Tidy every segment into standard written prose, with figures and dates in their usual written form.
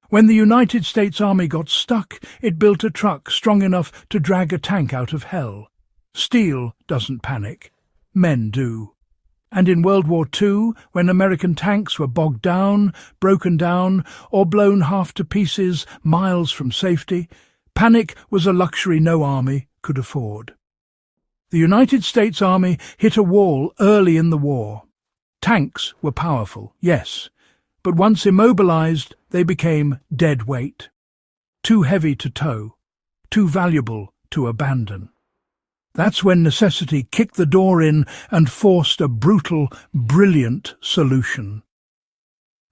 When the United States Army got stuck, it built a truck strong enough to drag a tank out of hell. Steel doesn't panic. Men do. And in World War II, when American tanks were bogged down, broken down, or blown half to pieces miles from safety, panic was a luxury no army could afford. The United States Army hit a wall early in the war. Tanks were powerful, yes, but once immobilized, they became dead weight. Too heavy to tow, too valuable to abandon. That's when necessity kicked the door in and forced a brutal, brilliant solution.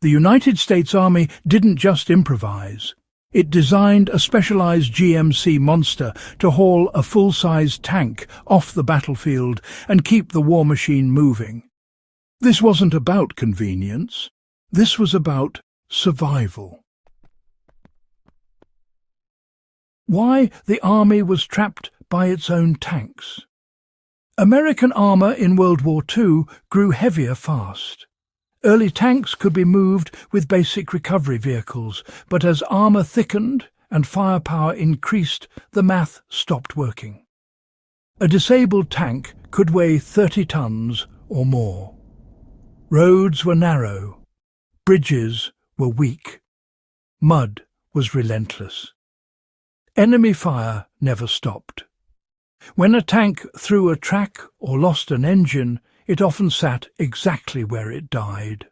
The United States Army didn't just improvise. It designed a specialized GMC monster to haul a full-sized tank off the battlefield and keep the war machine moving. This wasn't about convenience. This was about survival. Why the Army was trapped by its own tanks. American armour in World War II grew heavier fast. Early tanks could be moved with basic recovery vehicles, but as armour thickened and firepower increased, the math stopped working. A disabled tank could weigh 30 tons or more. Roads were narrow. Bridges were weak. Mud was relentless. Enemy fire never stopped. When a tank threw a track or lost an engine, it often sat exactly where it died.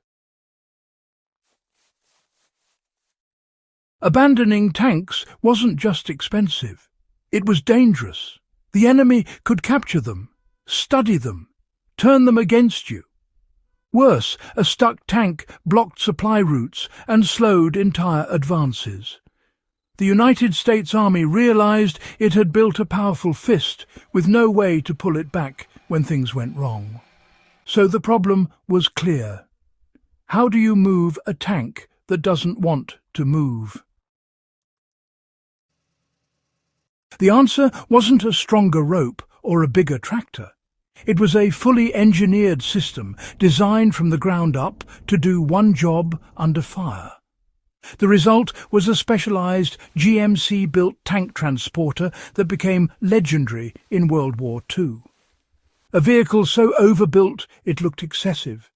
Abandoning tanks wasn't just expensive. It was dangerous. The enemy could capture them, study them, turn them against you. Worse, a stuck tank blocked supply routes and slowed entire advances. The United States Army realized it had built a powerful fist with no way to pull it back when things went wrong. So the problem was clear. How do you move a tank that doesn't want to move? The answer wasn't a stronger rope or a bigger tractor. It was a fully engineered system designed from the ground up to do one job under fire. The result was a specialized GMC-built tank transporter that became legendary in World War II. A vehicle so overbuilt it looked excessive,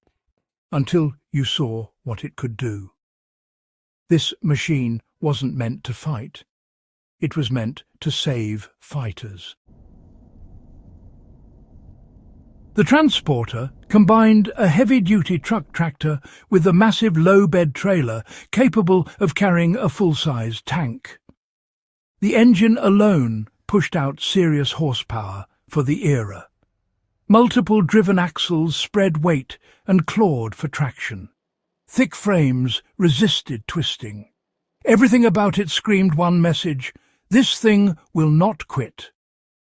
until you saw what it could do. This machine wasn't meant to fight. It was meant to save fighters. The transporter combined a heavy-duty truck tractor with a massive low-bed trailer capable of carrying a full-sized tank. The engine alone pushed out serious horsepower for the era. Multiple driven axles spread weight and clawed for traction. Thick frames resisted twisting. Everything about it screamed one message: this thing will not quit.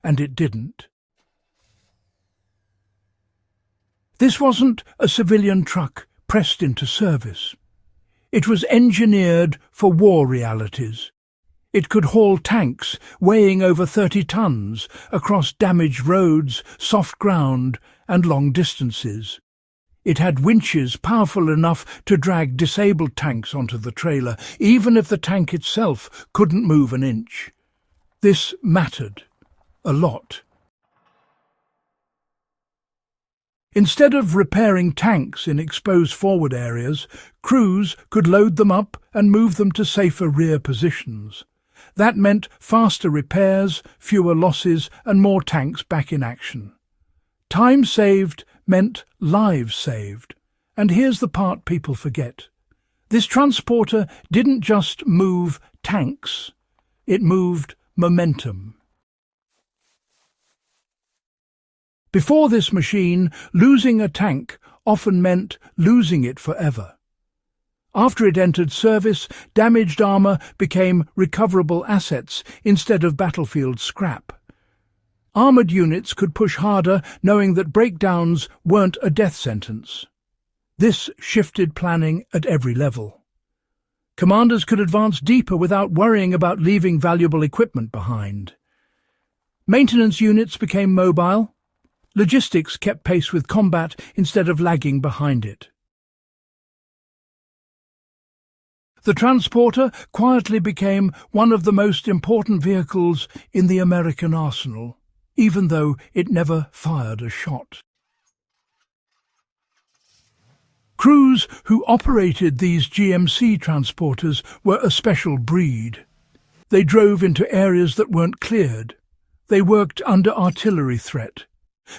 And it didn't. This wasn't a civilian truck pressed into service. It was engineered for war realities. It could haul tanks weighing over 30 tons across damaged roads, soft ground, and long distances. It had winches powerful enough to drag disabled tanks onto the trailer, even if the tank itself couldn't move an inch. This mattered a lot. Instead of repairing tanks in exposed forward areas, crews could load them up and move them to safer rear positions. That meant faster repairs, fewer losses, and more tanks back in action. Time saved meant lives saved. And here's the part people forget. This transporter didn't just move tanks, it moved momentum. Before this machine, losing a tank often meant losing it forever. After it entered service, damaged armour became recoverable assets instead of battlefield scrap. Armoured units could push harder, knowing that breakdowns weren't a death sentence. This shifted planning at every level. Commanders could advance deeper without worrying about leaving valuable equipment behind. Maintenance units became mobile. Logistics kept pace with combat instead of lagging behind it. The transporter quietly became one of the most important vehicles in the American arsenal, even though it never fired a shot. Crews who operated these GMC transporters were a special breed. They drove into areas that weren't cleared. They worked under artillery threat.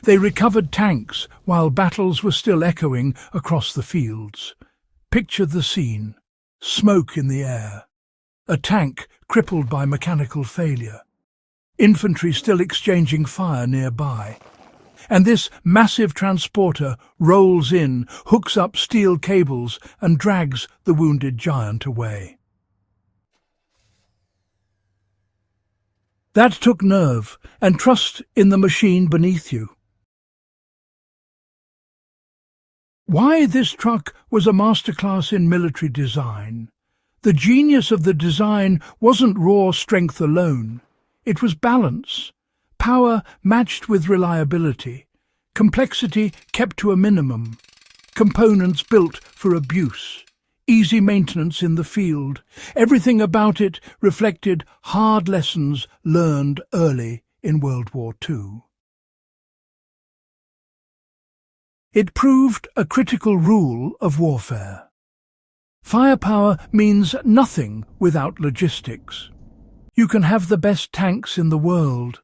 They recovered tanks while battles were still echoing across the fields. Picture the scene. Smoke in the air. A tank crippled by mechanical failure. Infantry still exchanging fire nearby. And this massive transporter rolls in, hooks up steel cables, and drags the wounded giant away. That took nerve and trust in the machine beneath you. Why this truck was a masterclass in military design. The genius of the design wasn't raw strength alone. It was balance. Power matched with reliability. Complexity kept to a minimum. Components built for abuse. Easy maintenance in the field. Everything about it reflected hard lessons learned early in World War II. It proved a critical rule of warfare. Firepower means nothing without logistics. You can have the best tanks in the world.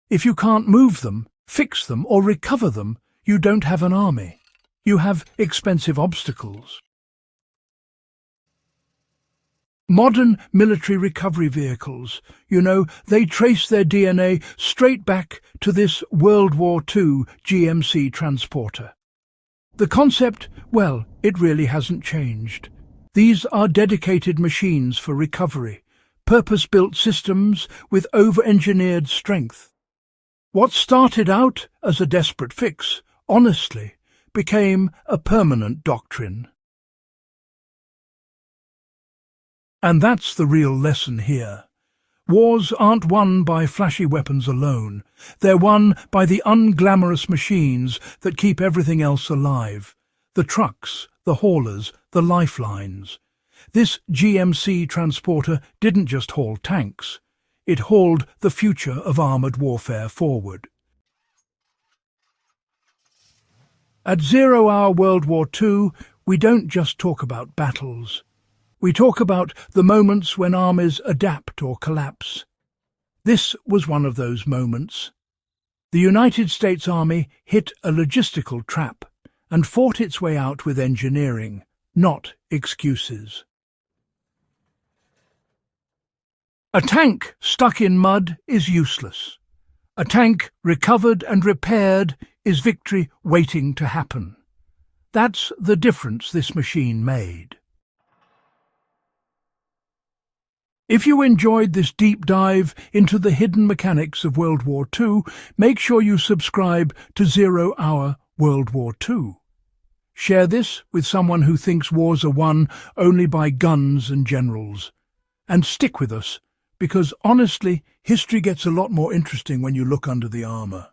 If you can't move them, fix them, or recover them, you don't have an army. You have expensive obstacles. Modern military recovery vehicles, they trace their DNA straight back to this World War II GMC transporter. The concept, well, it really hasn't changed. These are dedicated machines for recovery, purpose-built systems with over-engineered strength. What started out as a desperate fix, honestly, became a permanent doctrine. And that's the real lesson here. Wars aren't won by flashy weapons alone. They're won by the unglamorous machines that keep everything else alive. The trucks, the haulers, the lifelines. This GMC transporter didn't just haul tanks. It hauled the future of armoured warfare forward. At 0 Hour World War II, we don't just talk about battles. We talk about the moments when armies adapt or collapse. This was one of those moments. The United States Army hit a logistical trap and fought its way out with engineering, not excuses. A tank stuck in mud is useless. A tank recovered and repaired is victory waiting to happen. That's the difference this machine made. If you enjoyed this deep dive into the hidden mechanics of World War II, make sure you subscribe to 0 Hour World War II. Share this with someone who thinks wars are won only by guns and generals. And stick with us, because honestly, history gets a lot more interesting when you look under the armour.